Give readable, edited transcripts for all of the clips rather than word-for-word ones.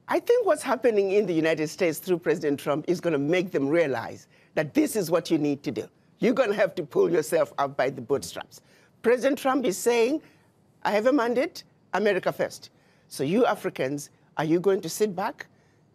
I think what's happening in the United States through President Trump is going to make them realize that this is what you need to do. You're going to have to pull yourself up by the bootstraps. President Trump is saying, I have a mandate, America first. So you Africans, are you going to sit back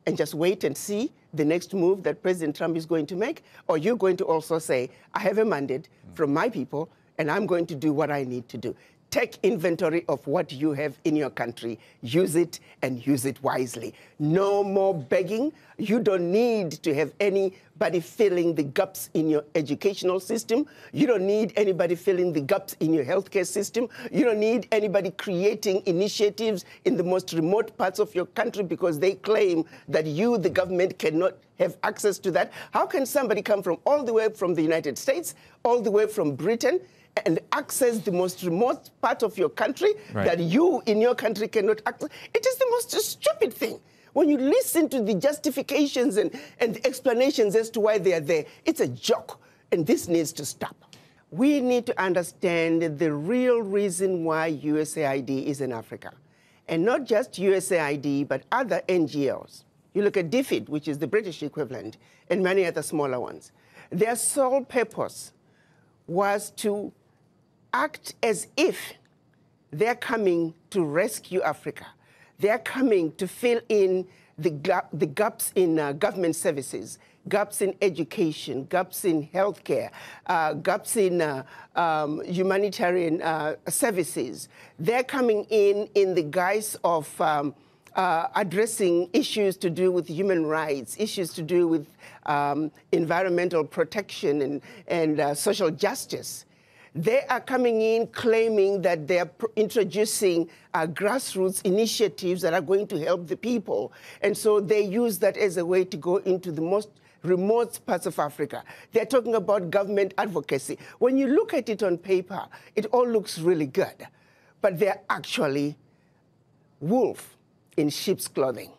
and just wait and see the next move that President Trump is going to make? Or are you going to also say, I have a mandate from my people, and I'm going to do what I need to do? Take inventory of what you have in your country. Use it and use it wisely. No more begging. You don't need to have anybody filling the gaps in your educational system. You don't need anybody filling the gaps in your healthcare system. You don't need anybody creating initiatives in the most remote parts of your country because they claim that you, the government, cannot have access to that. How can somebody come from all the way from the United States, all the way from Britain, and access the most remote part of your country that you in your country cannot access? It is the most stupid thing. When you listen to the justifications and the explanations as to why they are there, it's a joke, and this needs to stop. We need to understand the real reason why USAID is in Africa, and not just USAID, but other NGOs. You look at DFID, which is the British equivalent, and many other smaller ones. Their sole purpose was to act as if they're coming to rescue Africa. They're coming to fill in the gaps in government services, gaps in education, gaps in healthcare, gaps in humanitarian services. They're coming in the guise of addressing issues to do with human rights, issues to do with environmental protection and social justice. They are coming in claiming that they are introducing grassroots initiatives that are going to help the people. And so they use that as a way to go into the most remote parts of Africa. They're talking about government advocacy. When you look at it on paper, it all looks really good. But they're actually wolf in sheep's clothing.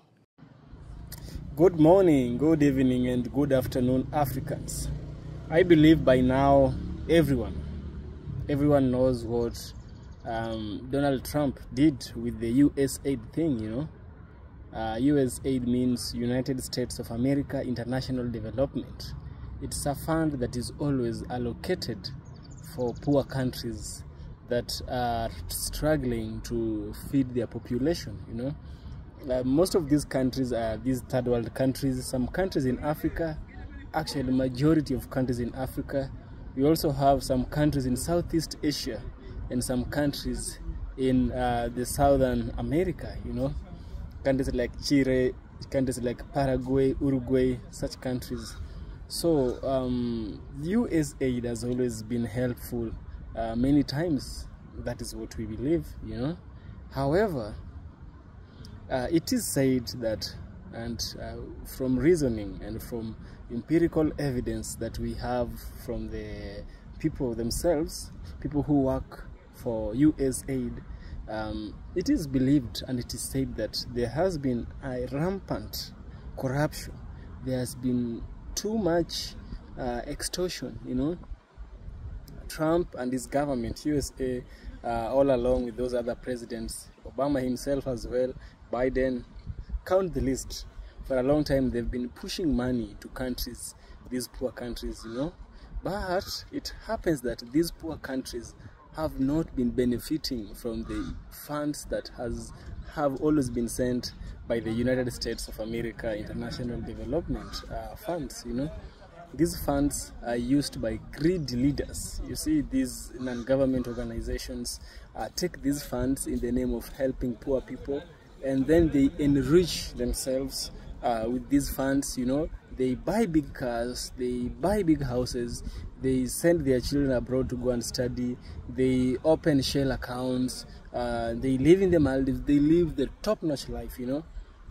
Good morning, good evening, and good afternoon, Africans. I believe by now everyone knows what Donald Trump did with the USAID thing, you know. USAID means United States of America International Development. It's a fund that is always allocated for poor countries that are struggling to feed their population, you know. Most of these countries are these third world countries. Some countries in Africa, actually the majority of countries in Africa. We also have some countries in Southeast Asia and some countries in the Southern America, you know. Countries like Chile, countries like Paraguay, Uruguay, such countries. So USAID has always been helpful many times. That is what we believe, you know. However, it is said that, and from reasoning and from empirical evidence that we have from the people themselves, people who work for USAID, it is believed and it is said that there has been a rampant corruption. There has been too much extortion, you know. Trump and his government, USA, all along with those other presidents, Obama himself as well, Biden, count the list. For a long time, they've been pushing money to countries, these poor countries, you know. But it happens that these poor countries have not been benefiting from the funds that have always been sent by the United States of America International Development funds, you know. These funds are used by greedy leaders. You see, these non-government organizations take these funds in the name of helping poor people, and then they enrich themselves with these funds, you know. They buy big cars, they buy big houses, they send their children abroad to go and study, they open shell accounts, they live in the Maldives, they live the top-notch life, you know,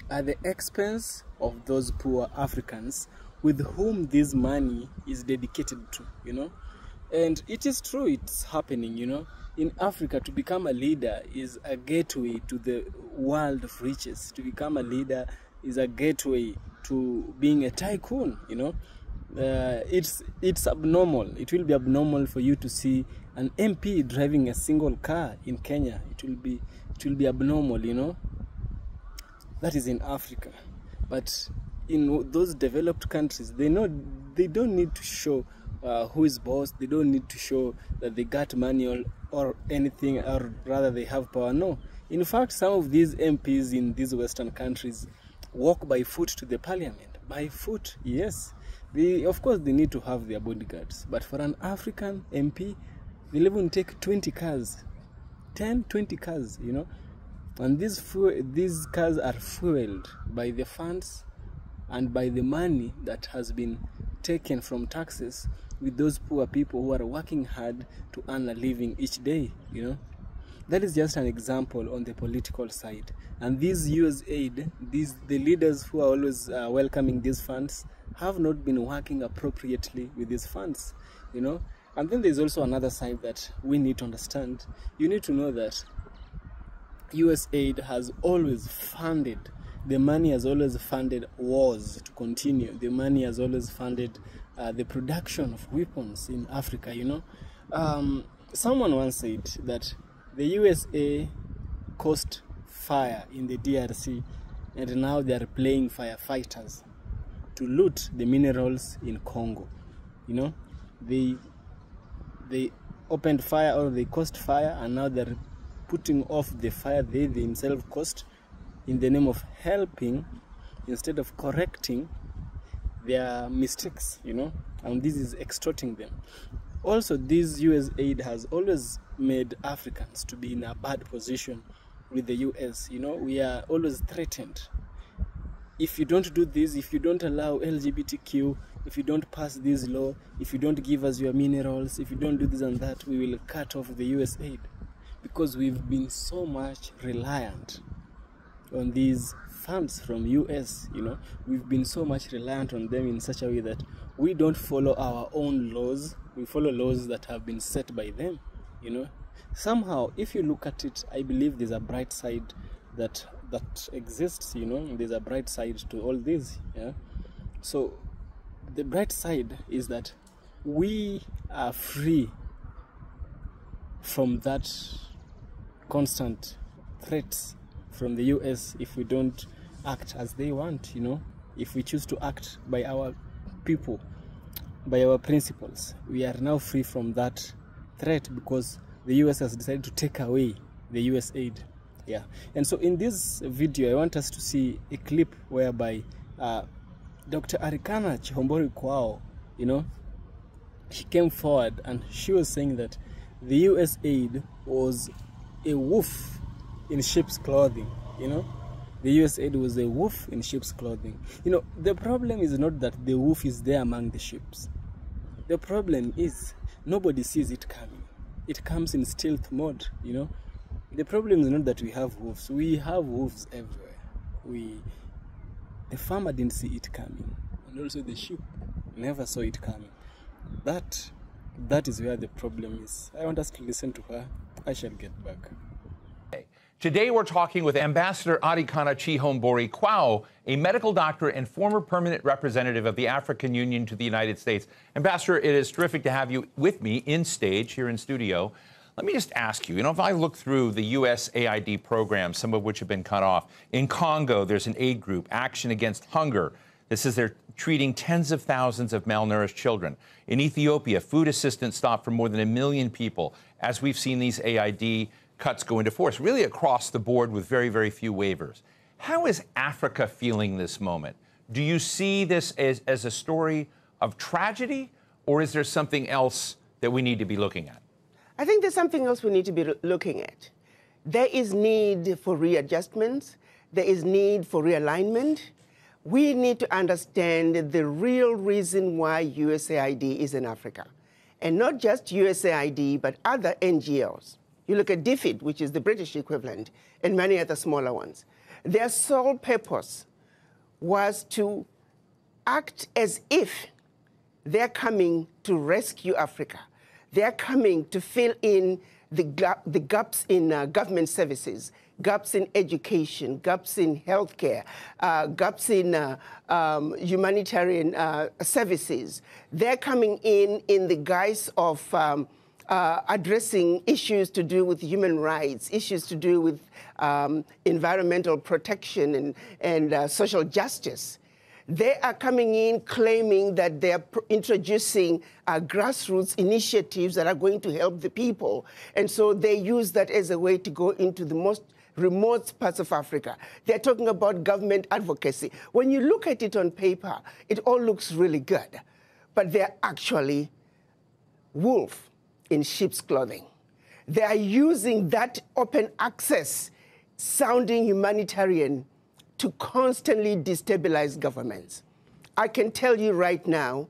at the expense of those poor Africans with whom this money is dedicated to, you know. And it is true, it's happening, you know. In Africa, to become a leader is a gateway to the world of riches. To become a leader is a gateway to being a tycoon, you know. It's abnormal. It will be abnormal for you to see an MP driving a single car in Kenya. It will be abnormal, you know. that is in Africa. But in those developed countries, they don't need to show who is boss. They don't need to show that they got money or anything, or rather they have power. No. In fact, some of these MPs in these Western countries walk by foot to the parliament. By foot, yes. Of course, they need to have their bodyguards. But for an African MP, they'll even take 20 cars. 10, 20 cars, you know. And these cars are fueled by the funds and by the money that has been taken from taxes with those poor people who are working hard to earn a living each day, you know. That is just an example on the political side. And these USAID, the leaders who are always welcoming these funds, have not been working appropriately with these funds, you know. And then there's also another side that we need to understand. You need to know that USAID has always funded, the money has always funded wars to continue. The money has always funded the production of weapons in Africa, you know. Someone once said that the USA caused fire in the DRC, and now they are playing firefighters to loot the minerals in Congo. You know, they opened fire, or they caused fire, and now they're putting off the fire they themselves caused in the name of helping instead of correcting their mistakes, you know. And this is extorting them. Also, this USAID has always made Africans to be in a bad position with the US. You know, we are always threatened. If you don't do this, if you don't allow LGBTQ, if you don't pass this law, if you don't give us your minerals, if you don't do this and that, we will cut off the USAID. Because we've been so much reliant on these funds from US, you know. We've been so much reliant on them in such a way that we don't follow our own laws. We follow laws that have been set by them, you know. Somehow, if you look at it, I believe there's a bright side that exists, you know. There's a bright side to all this, yeah. So the bright side is that we are free from that constant threats from the US if we don't act as they want, you know. If we choose to act by our people, by our principles, we are now free from that threat because the US has decided to take away the USAID. Yeah. And so in this video, I want us to see a clip whereby Dr. Arikana Chihombori Kwao, you know, she came forward and she was saying that the USAID was a wolf in sheep's clothing, you know. The USAID was a wolf in sheep's clothing. You know, the problem is not that the wolf is there among the sheep. The problem is nobody sees it coming. It comes in stealth mode, you know. The problem is not that we have wolves. We have wolves everywhere. The farmer didn't see it coming, and also the sheep never saw it coming. That is where the problem is. I want us to listen to her. I shall get back. Today, we're talking with Ambassador Arikana Chihombori Kwao, a medical doctor and former permanent representative of the African Union to the United States. Ambassador, it is terrific to have you with me in stage here in studio. Let me just ask you, if I look through the USAID programs, some of which have been cut off, in Congo, there's an aid group, Action Against Hunger. This is they're treating tens of thousands of malnourished children. In Ethiopia, food assistance stopped for more than 1 million people, as we've seen these AID cuts go into force, really across the board with very, very few waivers. How is Africa feeling this moment? Do you see this as a story of tragedy, or is there something else that we need to be looking at? I think there's something else we need to be looking at. There is need for readjustments. There is need for realignment. We need to understand the real reason why USAID is in Africa. And not just USAID, but other NGOs. You look at DFID, which is the British equivalent, and many other smaller ones. Their sole purpose was to act as if they're coming to rescue Africa. They're coming to fill in the gaps in government services, gaps in education, gaps in healthcare, gaps in humanitarian services. They're coming in the guise of addressing issues to do with human rights, issues to do with environmental protection and social justice. They are coming in claiming that they are introducing grassroots initiatives that are going to help the people. And so they use that as a way to go into the most remote parts of Africa. They're talking about government advocacy. When you look at it on paper, it all looks really good. But they're actually wolf in sheep's clothing. They are using that open access sounding humanitarian to constantly destabilize governments. I can tell you right now,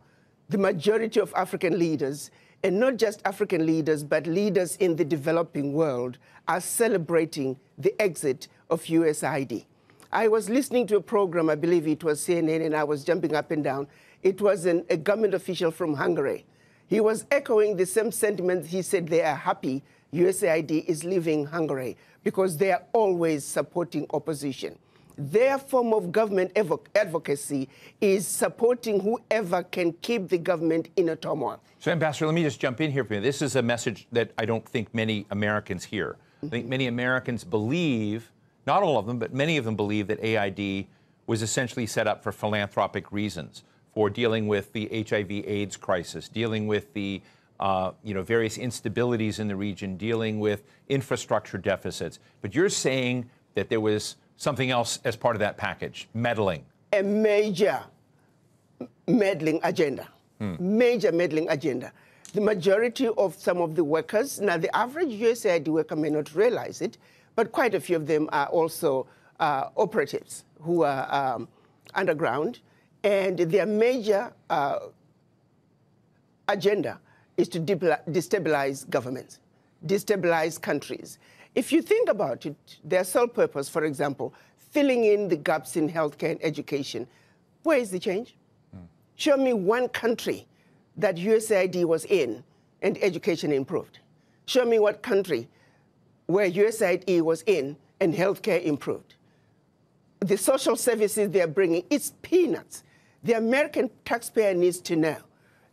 the majority of African leaders, and not just African leaders, but leaders in the developing world, are celebrating the exit of USAID. I was listening to a program, I believe it was CNN, and I was jumping up and down. It was a government official from Hungary. He was echoing the same sentiments. He said they are happy USAID is leaving Hungary because they are always supporting opposition. Their form of government advocacy is supporting whoever can keep the government in a turmoil. So, Ambassador, let me just jump in here for you. This is a message that I don't think many Americans hear. I think many Americans believe, not all of them, but many of them believe that AID was essentially set up for philanthropic reasons, for dealing with the HIV/AIDS crisis, dealing with the various instabilities in the region, dealing with infrastructure deficits. But you're saying that there was something else as part of that package, meddling. A major meddling agenda, major meddling agenda. The majority of some of the workers, now the average USAID worker may not realize it, but quite a few of them are also operatives who are underground, and their major agenda is to destabilize governments, destabilize countries. If you think about it, their sole purpose, for example, filling in the gaps in healthcare and education, where is the change? Show me one country that USAID was in and education improved. Show me what country where USAID was in and healthcare improved. The social services they're bringing, it's peanuts. The American taxpayer needs to know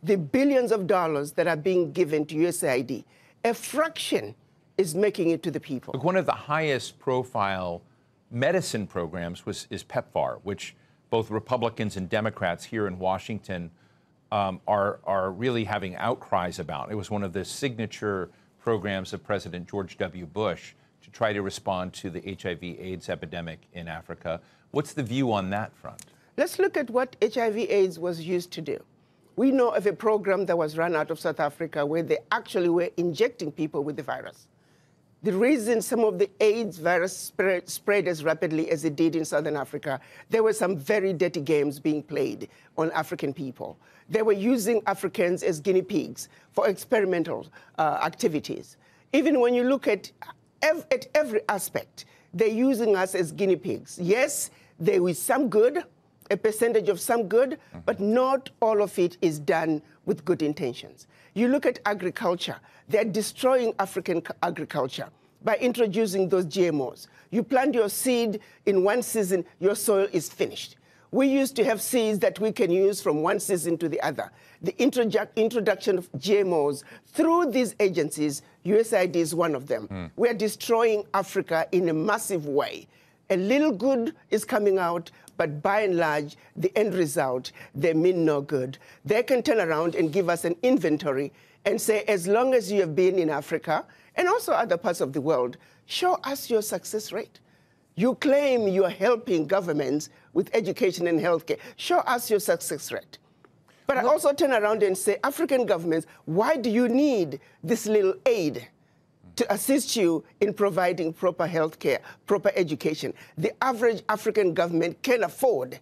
the billions of dollars that are being given to USAID, a fraction is making it to the people. Look, one of the highest profile medicine programs is PEPFAR, which both Republicans and Democrats here in Washington are really having outcries about. It was one of the signature programs of President George W. Bush to try to respond to the HIV/AIDS epidemic in Africa. What's the view on that front? Let's look at what HIV/AIDS was used to do. We know of a program that was run out of South Africa where they actually were injecting people with the virus. The reason some of the AIDS virus spread as rapidly as it did in Southern Africa, there were some very dirty games being played on African people. They were using Africans as guinea pigs for experimental activities. Even when you look at every aspect, they're using us as guinea pigs. Yes, there is some good, a percentage of some good, but not all of it is done with good intentions. You look at agriculture, they're destroying African agriculture by introducing those GMOs. You plant your seed in one season, your soil is finished. We used to have seeds that we can use from one season to the other. The introduction of GMOs through these agencies, USAID is one of them. We are destroying Africa in a massive way. A little good is coming out, but by and large, the end result, they mean no good. They can turn around and give us an inventory and say, as long as you have been in Africa and also other parts of the world, show us your success rate. You claim you are helping governments with education and healthcare. Show us your success rate. But I also turn around and say, African governments, why do you need this little aid to assist you in providing proper health care, proper education? The average African government can afford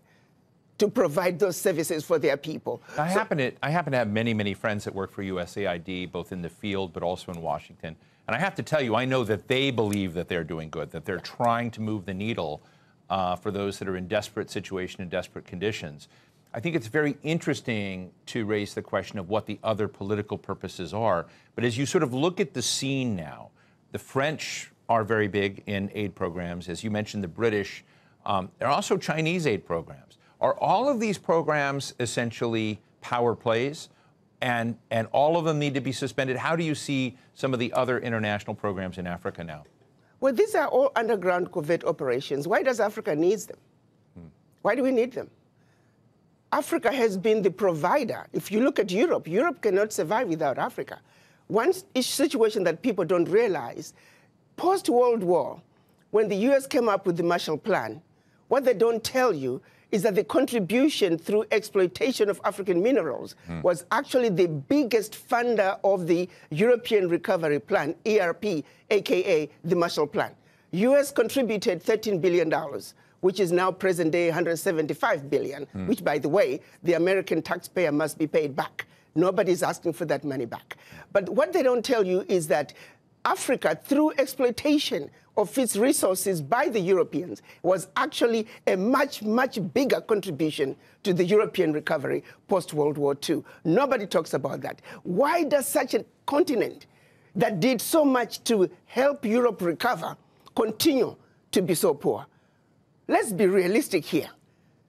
to provide those services for their people. I happen to have many friends that work for USAID, both in the field but also in Washington. And I have to tell you, I know that they believe that they're doing good, that they're trying to move the needle for those that are in desperate situation and desperate conditions. I think it's very interesting to raise the question of what the other political purposes are. But as you sort of look at the scene now, the French are very big in aid programs. As you mentioned, the British. There are also Chinese aid programs. Are all of these programs essentially power plays? and all of them need to be suspended. How do you see some of the other international programs in Africa now? Well, these are all underground covert operations. Why does Africa need them? Why do we need them? Africa has been the provider. If you look at Europe, Europe cannot survive without Africa. One situation that people don't realize, post-World War, when the US came up with the Marshall Plan, what they don't tell you is that the contribution through exploitation of African minerals was actually the biggest funder of the European Recovery Plan, ERP, aka the Marshall Plan. US contributed $13 billion, which is now present day $175 billion, which, by the way, the American taxpayer must be paid back. Nobody's asking for that money back. But what they don't tell you is that Africa, through exploitation of its resources by the Europeans, was actually a much, much bigger contribution to the European recovery post-World War II. Nobody talks about that. Why does such a continent that did so much to help Europe recover continue to be so poor? Let's be realistic here.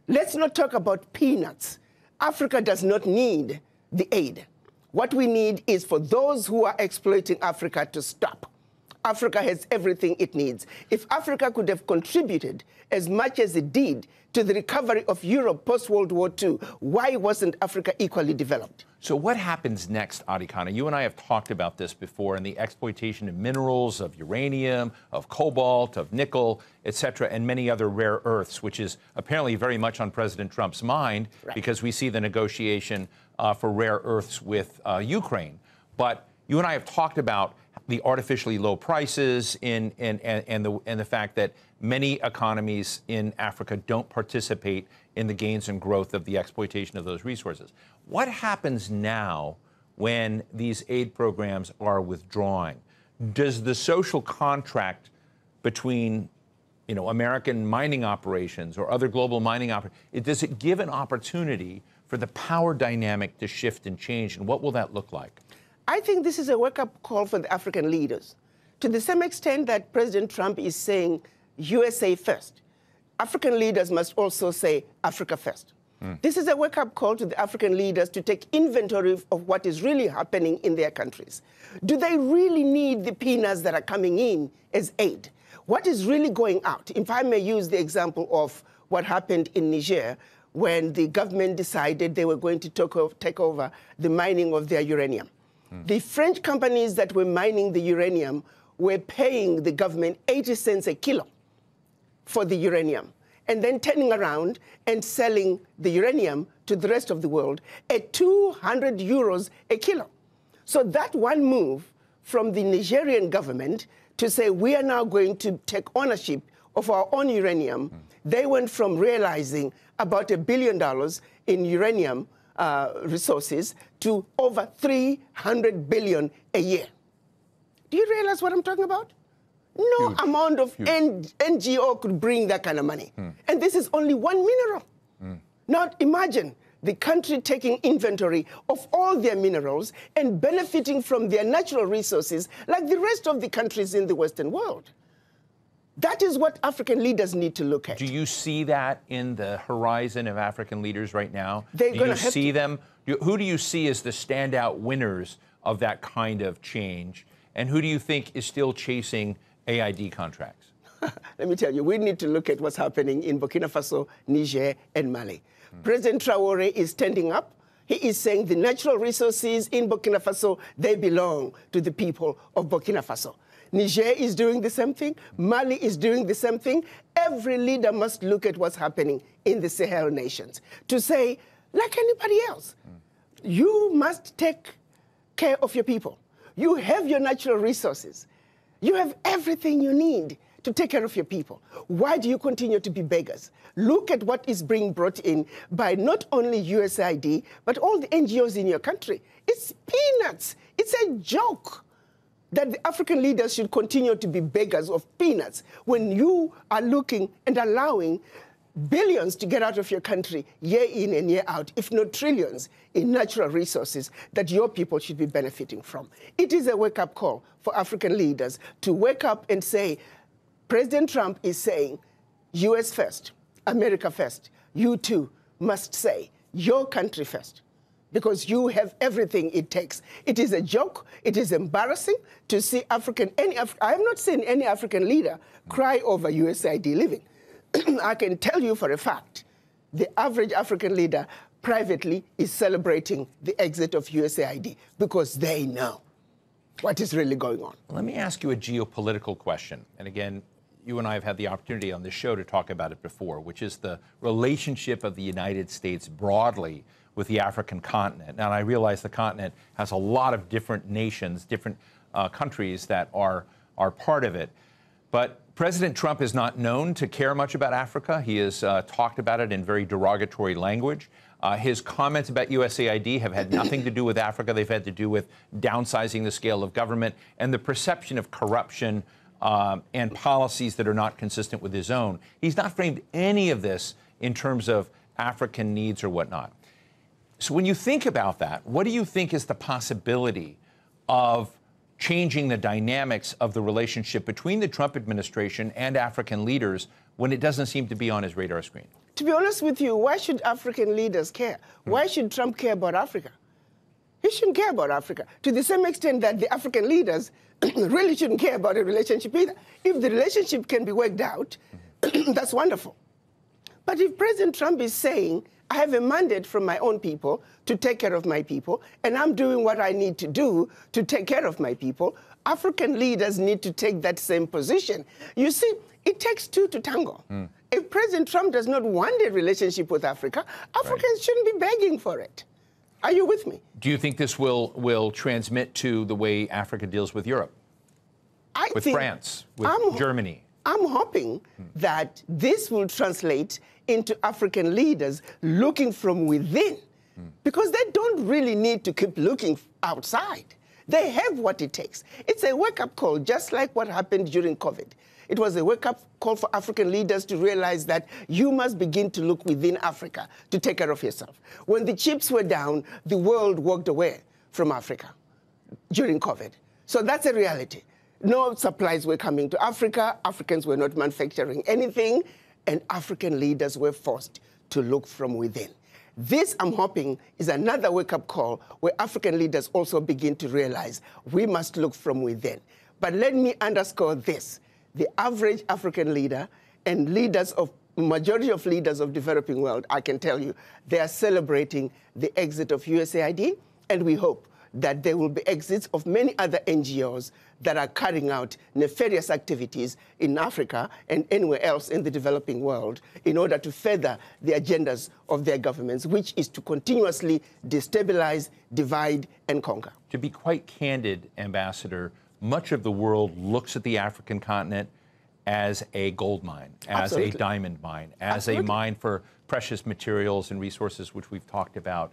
Let's not talk about peanuts. Africa does not need the aid. What we need is for those who are exploiting Africa to stop. Africa has everything it needs. If Africa could have contributed as much as it did to the recovery of Europe post-World War II, why wasn't Africa equally developed? So what happens next, Adikana? You and I have talked about this before, in the exploitation of minerals, of uranium, of cobalt, of nickel, et cetera, and many other rare earths, which is apparently very much on President Trump's mind, because we see the negotiation for rare earths with Ukraine. But you and I have talked about the artificially low prices and the fact that many economies in Africa don't participate in the gains and growth of the exploitation of those resources. What happens now when these aid programs are withdrawing? Does the social contract between, you know, American mining operations or other global mining operations, does it give an opportunity for the power dynamic to shift and change? And what will that look like? I think this is a wake-up call for the African leaders. To the same extent that President Trump is saying USA first, African leaders must also say Africa first. This is a wake-up call to the African leaders to take inventory of what is really happening in their countries. Do they really need the peanuts that are coming in as aid? What is really going out? If I may use the example of what happened in Niger, when the government decided they were going to take over the mining of their uranium. The French companies that were mining the uranium were paying the government 80 cents a kilo for the uranium, and then turning around and selling the uranium to the rest of the world at 200 euros a kilo. So that one move from the Nigerian government to say we are now going to take ownership of our own uranium, they went from realizing about $1 billion in uranium resources to over 300 billion a year. Do you realize what I'm talking about? No amount of NGO could bring that kind of money. And this is only one mineral. Now imagine the country taking inventory of all their minerals and benefiting from their natural resources like the rest of the countries in the Western world. That is what African leaders need to look at. Do you see that in the horizon of African leaders right now? They're do you see them? Who do you see as the standout winners of that kind of change? And who do you think is still chasing AID contracts? Let me tell you, we need to look at what's happening in Burkina Faso, Niger, and Mali. President Traoré is standing up. He is saying the natural resources in Burkina Faso, they belong to the people of Burkina Faso. Niger is doing the same thing. Mali is doing the same thing. Every leader must look at what's happening in the Sahel nations to say, like anybody else, you must take care of your people. You have your natural resources. You have everything you need to take care of your people. Why do you continue to be beggars? Look at what is being brought in by not only USAID, but all the NGOs in your country. It's peanuts. It's a joke that the African leaders should continue to be beggars of peanuts when you are looking and allowing billions to get out of your country year in and year out, if not trillions, in natural resources that your people should be benefiting from. It is a wake-up call for African leaders to wake up and say, President Trump is saying, US first, America first. You too must say, your country first. because you have everything it takes. It is a joke. It is embarrassing to see I have not seen any African leader cry over USAID living. I can tell you for a fact, the average African leader privately is celebrating the exit of USAID because they know what is really going on. Let me ask you a geopolitical question. And again, you and I have had the opportunity on this show to talk about it before, which is the relationship of the United States broadly with the African continent. Now, I realize the continent has a lot of different nations, different countries that are part of it. But President Trump is not known to care much about Africa. He has talked about it in very derogatory language. His comments about USAID have had nothing to do with Africa. They've had to do with downsizing the scale of government and the perception of corruption and policies that are not consistent with his own. He's not framed any of this in terms of African needs or whatnot. So when you think about that, what do you think is the possibility of changing the dynamics of the relationship between the Trump administration and African leaders when it doesn't seem to be on his radar screen? To be honest with you, why should African leaders care? Why should Trump care about Africa? He shouldn't care about Africa to the same extent that the African leaders really shouldn't care about a relationship either. If the relationship can be worked out, that's wonderful. But if President Trump is saying, I have a mandate from my own people to take care of my people, and I'm doing what I need to do to take care of my people, African leaders need to take that same position. You see, it takes two to tango. If President Trump does not want a relationship with Africa, Africans shouldn't be begging for it. Are you with me? Do you think this will transmit to the way Africa deals with Europe? With France, with Germany? I'm hoping that this will translate into African leaders looking from within, because they don't really need to keep looking outside. They have what it takes. It's a wake-up call, just like what happened during COVID. It was a wake-up call for African leaders to realize that you must begin to look within Africa to take care of yourself. When the chips were down, the world walked away from Africa during COVID. So that's a reality. No supplies were coming to Africa. Africans were not manufacturing anything, and African leaders were forced to look from within. This, I'm hoping, is another wake-up call where African leaders also begin to realize we must look from within. But let me underscore this. The average African leader and majority of leaders of developing world, I can tell you, they are celebrating the exit of USAID, and we hope that there will be exits of many other NGOs that are carrying out nefarious activities in Africa and anywhere else in the developing world in order to further the agendas of their governments, which is to continuously destabilize, divide, and conquer. To be quite candid, Ambassador, much of the world looks at the African continent as a gold mine, as a diamond mine, as a mine for precious materials and resources, which we've talked about.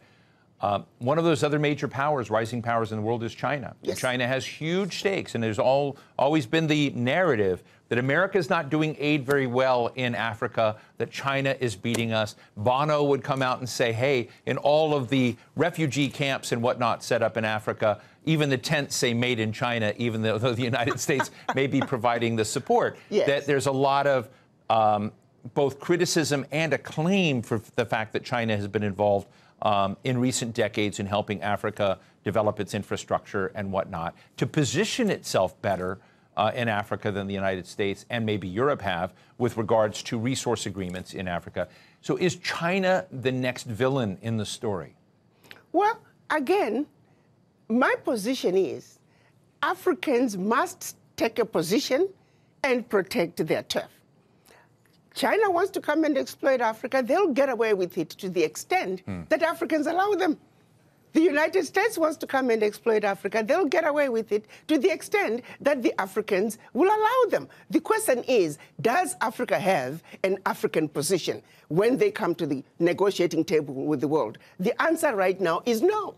One of those other major powers, rising powers in the world, is China. Yes. China has huge stakes, and there's always been the narrative that America is not doing aid very well in Africa, that China is beating us. Bono would come out and say, hey, in all of the refugee camps and whatnot set up in Africa, even the tents say made in China, even though the United States may be providing the support. Yes. That there's a lot of both criticism and acclaim for the fact that China has been involved in recent decades in helping Africa develop its infrastructure and whatnot, to position itself better in Africa than the United States and maybe Europe have with regards to resource agreements in Africa. So is China the next villain in the story? Well, again, my position is Africans must take a position and protect their turf. China wants to come and exploit Africa, they'll get away with it to the extent that Africans allow them. The United States wants to come and exploit Africa, they'll get away with it to the extent that the Africans will allow them. The question is, does Africa have an African position when they come to the negotiating table with the world? The answer right now is no.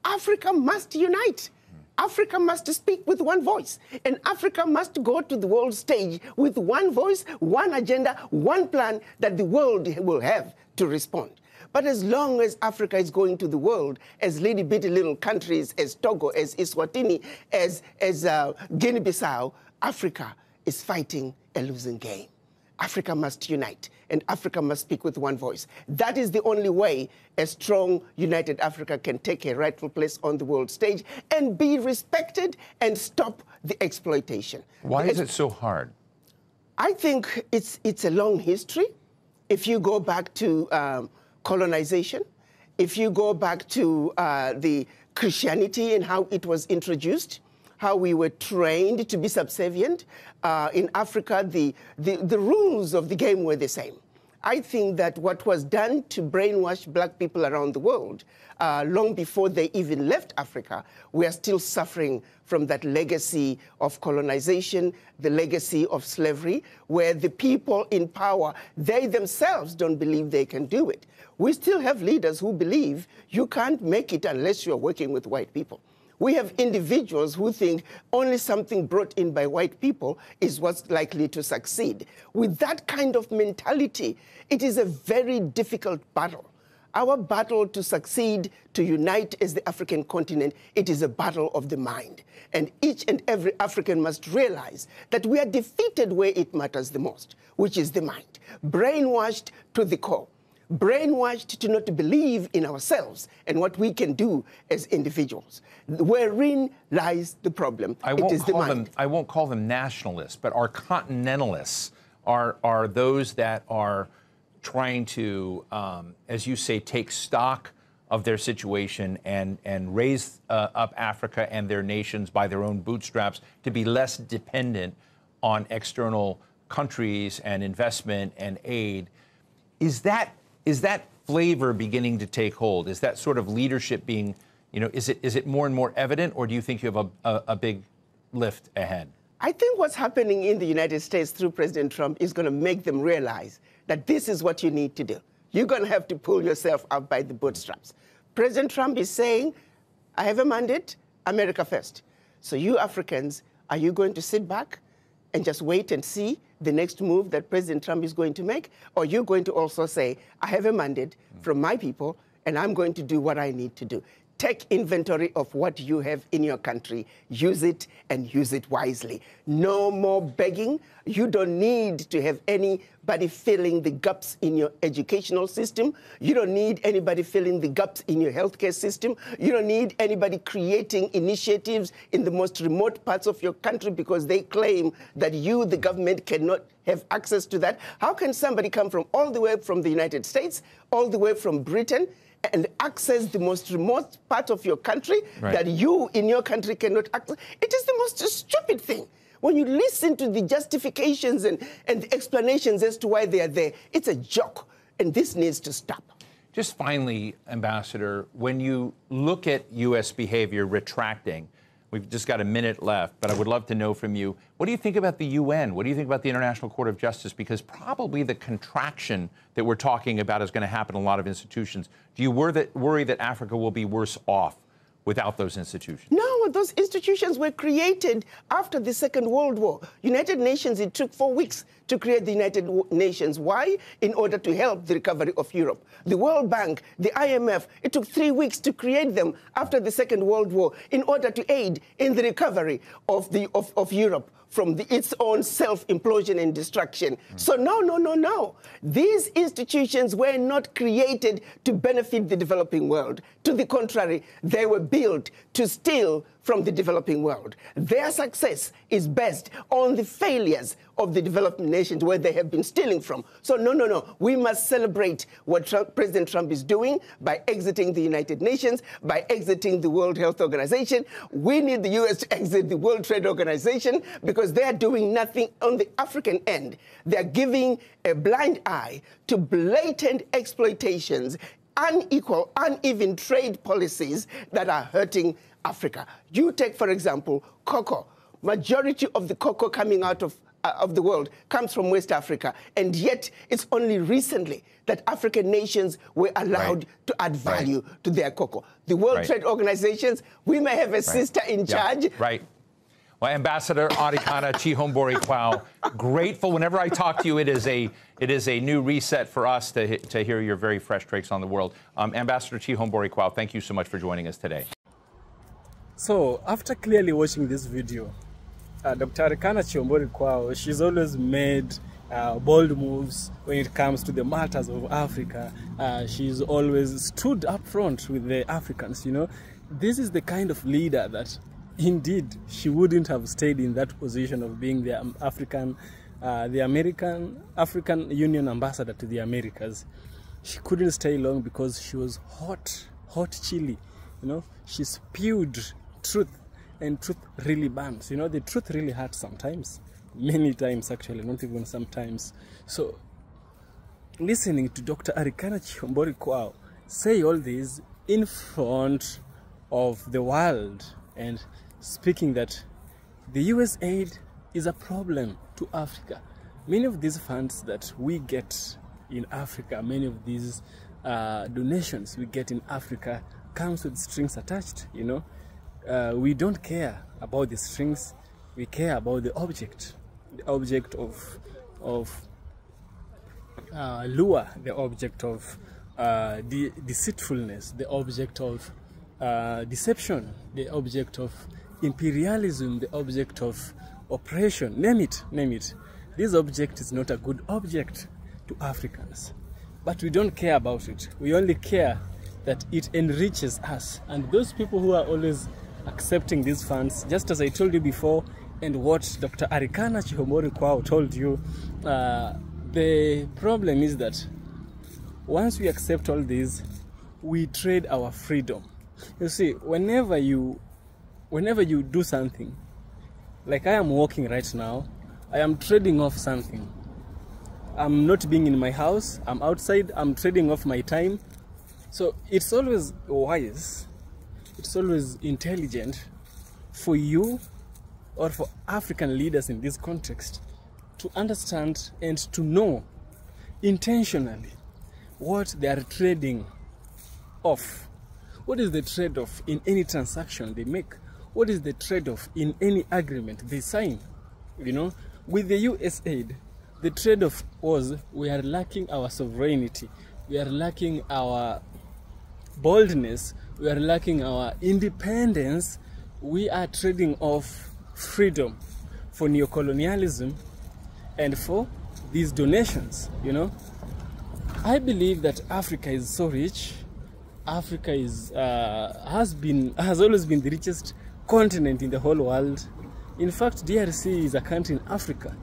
Africa must unite. Africa must speak with one voice, and Africa must go to the world stage with one voice, one agenda, one plan that the world will have to respond. But as long as Africa is going to the world as bitty little countries, as Togo, as Eswatini, as Guinea-Bissau, Africa is fighting a losing game. Africa must unite, and Africa must speak with one voice. That is the only way a strong, united Africa can take a rightful place on the world stage and be respected and stop the exploitation. Why is it so hard? I think it's a long history. If you go back to colonization, if you go back to the Christianity and how it was introduced, how we were trained to be subservient. In Africa, the rules of the game were the same. I think that what was done to brainwash black people around the world, long before they even left Africa, we are still suffering from that legacy of colonization, the legacy of slavery, where the people in power, they themselves don't believe they can do it. We still have leaders who believe you can't make it unless you're working with white people. We have individuals who think only something brought in by white people is what's likely to succeed. With that kind of mentality, it is a very difficult battle. Our battle to succeed, to unite as the African continent, it is a battle of the mind. And each and every African must realize that we are defeated where it matters the most, which is the mind. Brainwashed to the core. Brainwashed to not believe in ourselves and what we can do as individuals. Wherein lies the problem. I won't call them nationalists, but our continentalists are those that are trying to, as you say, take stock of their situation and raise up Africa and their nations by their own bootstraps to be less dependent on external countries and investment and aid. Is that flavor beginning to take hold? Is that sort of leadership being, is it more and more evident, or do you think you have a big lift ahead? I think what's happening in the United States through President Trump is going to make them realize that this is what you need to do. You're going to have to pull yourself up by the bootstraps. President Trump is saying, I have a mandate, America first. So you Africans, are you going to sit back and just wait and see the next move that President Trump is going to make? Or you're going to also say, I have a mandate from my people, and I'm going to do what I need to do. Take inventory of what you have in your country. Use it and use it wisely. No more begging. You don't need to have anybody filling the gaps in your educational system. You don't need anybody filling the gaps in your healthcare system. You don't need anybody creating initiatives in the most remote parts of your country because they claim that you, the government, cannot have access to that. How can somebody come from all the way from the United States, all the way from Britain, and access the most remote part of your country that you in your country cannot access? It is the most stupid thing. When you listen to the justifications and the explanations as to why they are there, it's a joke, and this needs to stop. Just finally, Ambassador, when you look at U.S. behavior retracting, we've just got a minute left, but I would love to know from you, what do you think about the UN? What do you think about the International Court of Justice? Because probably the contraction that we're talking about is going to happen in a lot of institutions. Do you worry that Africa will be worse off without those institutions? No, those institutions were created after the Second World War. United Nations, it took 4 weeks to create the United Nations. Why? In order to help the recovery of Europe. The World Bank, the IMF, it took 3 weeks to create them after the Second World War in order to aid in the recovery of Europe from its own self-implosion and destruction. So no. These institutions were not created to benefit the developing world. To the contrary, they were built to steal from the developing world. Their success is based on the failures of the developing nations where they have been stealing from. So no. We must celebrate what President Trump is doing by exiting the United Nations, by exiting the World Health Organization. We need the U.S. to exit the World Trade Organization because they are doing nothing on the African end. They are giving a blind eye to blatant exploitations, unequal, uneven trade policies that are hurting Africa. You take, for example, cocoa. Majority of the cocoa coming out of the world comes from West Africa, and yet it's only recently that African nations were allowed to add value to their cocoa. The World Trade Organizations, we may have a sister in charge. Well, Ambassador Adikana Chihombori-Quao, grateful. Whenever I talk to you, it is a new reset for us to hear your very fresh takes on the world. Ambassador Chihombori-Quao, thank you so much for joining us today. So, after clearly watching this video, Dr. Adikana Chihombori-Quao, she's always made bold moves when it comes to the matters of Africa. She's always stood up front with the Africans, you know. This is the kind of leader that indeed she wouldn't have stayed in that position of being the African Union ambassador to the Americas. She couldn't stay long because she was hot chili, you know. She spewed truth, and truth really burns, you know. The truth really hurts sometimes, many times actually, not even sometimes. So listening to Dr. Arikana Chihombori Kwao say all this in front of the world and speaking that the US aid is a problem to Africa. Many of these funds that we get in Africa, many of these donations we get in Africa comes with strings attached, you know. We don't care about the strings, we care about the object of lure, the object of deceitfulness, the object of deception, the object of imperialism, the object of oppression, name it. This object is not a good object to Africans, but we don't care about it. We only care that it enriches us. And those people who are always accepting these funds, just as I told you before, and what Dr. Arikana Chihombori Kwao told you, the problem is that once we accept all these, we trade our freedom. You see, whenever you do something, like I am walking right now, I am trading off something. I'm not being in my house, I'm outside, I'm trading off my time. So it's always wise, it's always intelligent for you or for African leaders in this context to understand and to know intentionally what they are trading off. What is the trade-off in any transaction they make? What is the trade-off in any agreement they sign? You know, with the US aid, the trade-off was we are lacking our sovereignty, we are lacking our boldness, we are lacking our independence. We are trading off freedom for neocolonialism and for these donations, you know. I believe that Africa is so rich. Africa is has always been the richest continent in the whole world. In fact, DRC is a country in Africa,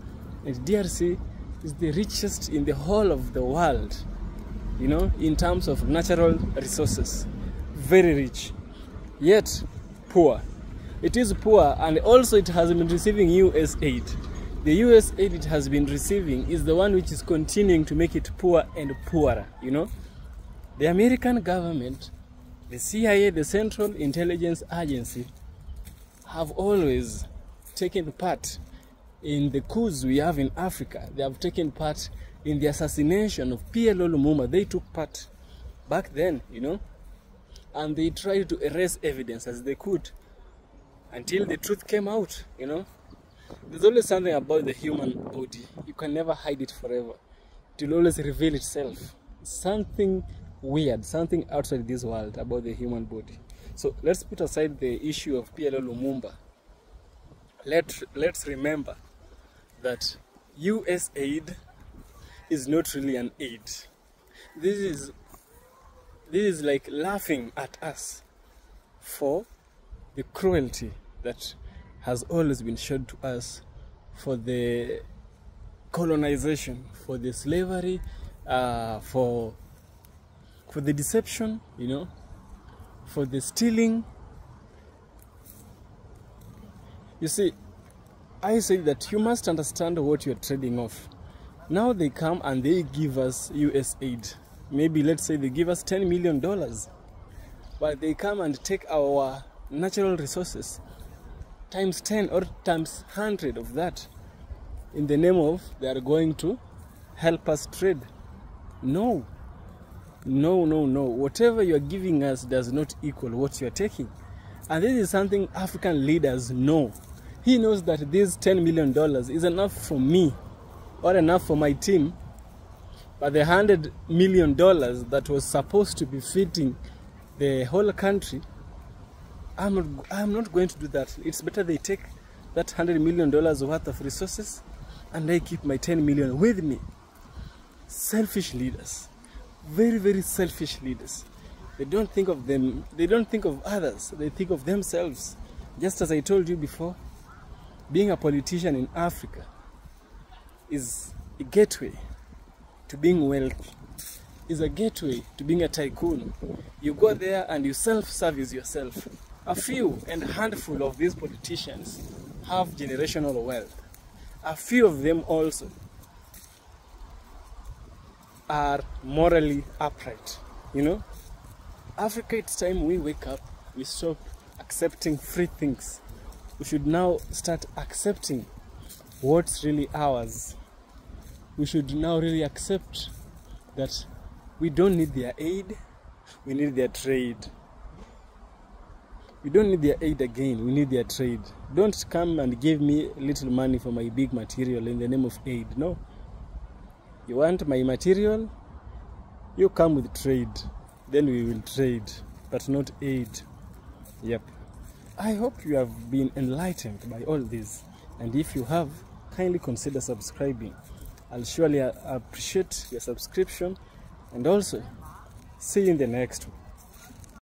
and DRC is the richest in the whole of the world, you know, in terms of natural resources. Very rich, yet poor. It is poor, and also it has been receiving US aid. The US aid it has been receiving is the one which is continuing to make it poor and poorer, you know. The American government, the CIA, the Central Intelligence Agency, have always taken part in the coups we have in Africa. They have taken part in the assassination of PLO Lumumba. They took part back then, you know, and they tried to erase evidence as they could until the truth came out, you know. There's always something about the human body. You can never hide it forever. It will always reveal itself. Something weird, something outside this world about the human body. So let's put aside the issue of PLO Lumumba. Let's remember that US aid is not really an aid. This is like laughing at us for the cruelty that has always been showed to us, for the colonization, for the slavery, for the deception, you know, for the stealing. You see, I say that you must understand what you're trading off. Now they come and they give us US aid. Maybe let's say they give us $10 million, but they come and take our natural resources times 10 or times 100 of that in the name of they are going to help us trade. No. Whatever you are giving us does not equal what you are taking. And this is something African leaders know. He knows that this $10 million is enough for me or enough for my team, but the $100 million that was supposed to be feeding the whole country, I'm not going to do that. It's better they take that $100 million worth of resources and I keep my 10 million with me. Selfish leaders, very, very selfish leaders. They don't think of them, they don't think of others, they think of themselves. Just as I told you before, being a politician in Africa is a gateway to being wealthy, is a gateway to being a tycoon. You go there and you self-service yourself. A few and a handful of these politicians have generational wealth. A few of them also are morally upright, you know. Africa, it's time we wake up, we stop accepting free things. We should now start accepting what's really ours. We should now really accept that we don't need their aid, we need their trade. We don't need their aid again, we need their trade. Don't come and give me little money for my big material in the name of aid, no. You want my material, you come with trade. Then we will trade, but not aid. Yep. I hope you have been enlightened by all this. And if you have, kindly consider subscribing. I'll surely appreciate your subscription. And also, see you in the next one.